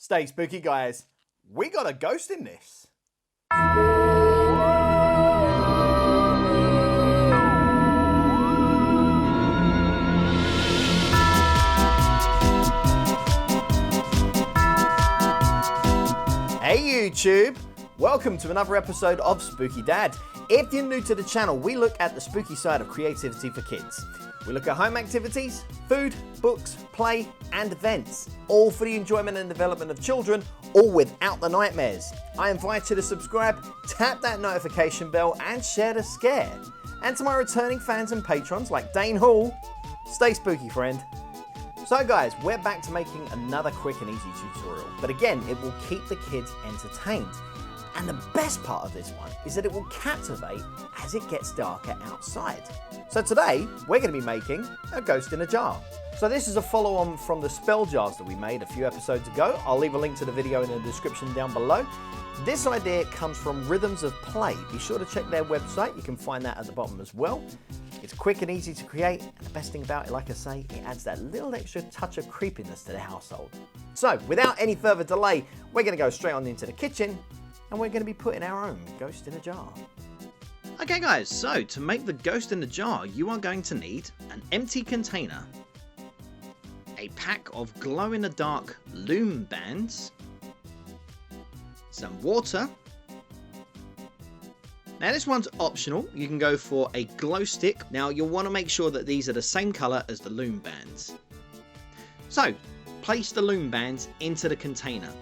Stay spooky, guys. We got a ghost in this. Hey YouTube! Welcome to another episode of Spooky Dad. If you're new to the channel, we look at the spooky side of creativity for kids. We look at home activities, food, books, play, and events, all for the enjoyment and development of children, all without the nightmares. I invite you to subscribe, tap that notification bell, and share the scare. And to my returning fans and patrons like Dane Hall, stay spooky, friend. So guys, we're back to making another quick and easy tutorial, but again, it will keep the kids entertained. And the best part of this one is that it will captivate as it gets darker outside. So today, we're going to be making a ghost in a jar. So this is a follow-on from the spell jars that we made a few episodes ago. I'll leave a link to the video in the description down below. This idea comes from Rhythms of Play. Be sure to check their website. You can find that at the bottom as well. It's quick and easy to create, and the best thing about it, like I say, it adds that little extra touch of creepiness to the household. So without any further delay, we're going to go straight on into the kitchen, and we're going to be putting our own ghost in a jar. Okay guys, so to make the ghost in the jar, you are going to need an empty container, a pack of glow-in-the-dark loom bands, some water. Now this one's optional, you can go for a glow stick. Now you'll want to make sure that these are the same colour as the loom bands. So, place the loom bands into the container.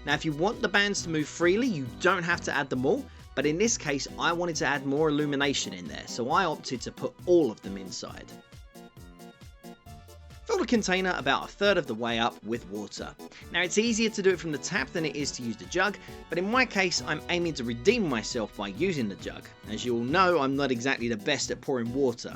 Now if you want the bands to move freely, you don't have to add them all, but in this case I wanted to add more illumination in there, so I opted to put all of them inside. Fill the container about a third of the way up with water. Now it's easier to do it from the tap than it is to use the jug, but in my case I'm aiming to redeem myself by using the jug. As you all know, I'm not exactly the best at pouring water.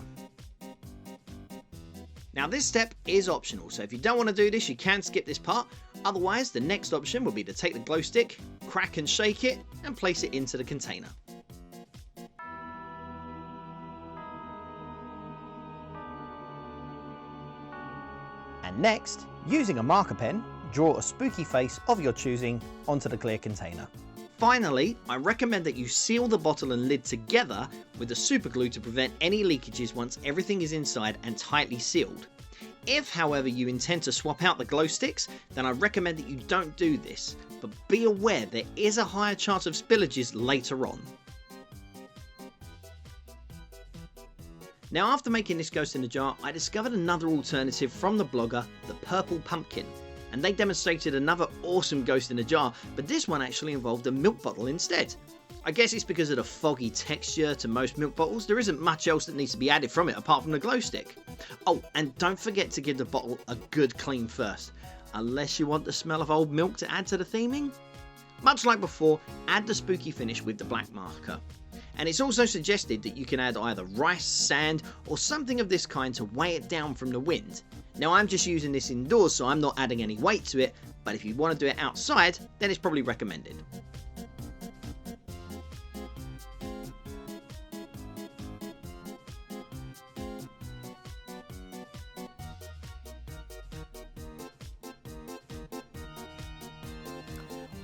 Now this step is optional, so if you don't want to do this, you can skip this part. Otherwise, the next option will be to take the glow stick, crack and shake it, and place it into the container. And next, using a marker pen, draw a spooky face of your choosing onto the clear container. Finally, I recommend that you seal the bottle and lid together with the super glue to prevent any leakages once everything is inside and tightly sealed. If, however, you intend to swap out the glow sticks, then I recommend that you don't do this, but be aware there is a higher chance of spillages later on. Now after making this ghost in the jar, I discovered another alternative from the blogger, The Purple Pumpkin, and they demonstrated another awesome ghost in a jar, but this one actually involved a milk bottle instead. I guess it's because of the foggy texture to most milk bottles, there isn't much else that needs to be added from it apart from the glow stick. Oh, and don't forget to give the bottle a good clean first, unless you want the smell of old milk to add to the theming. Much like before, add the spooky finish with the black marker. And it's also suggested that you can add either rice, sand, or something of this kind to weigh it down from the wind. Now I'm just using this indoors, so I'm not adding any weight to it, but if you want to do it outside, then it's probably recommended.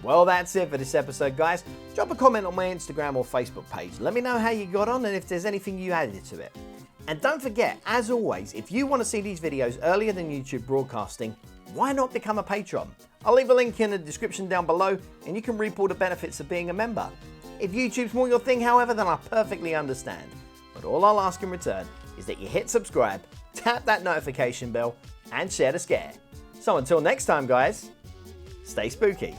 Well, that's it for this episode, guys. Drop a comment on my Instagram or Facebook page. Let me know how you got on and if there's anything you added to it. And don't forget, as always, if you want to see these videos earlier than YouTube broadcasting, why not become a patron? I'll leave a link in the description down below and you can reap all the benefits of being a member. If YouTube's more your thing, however, then I perfectly understand. But all I'll ask in return is that you hit subscribe, tap that notification bell, and share the scare. So until next time, guys, stay spooky.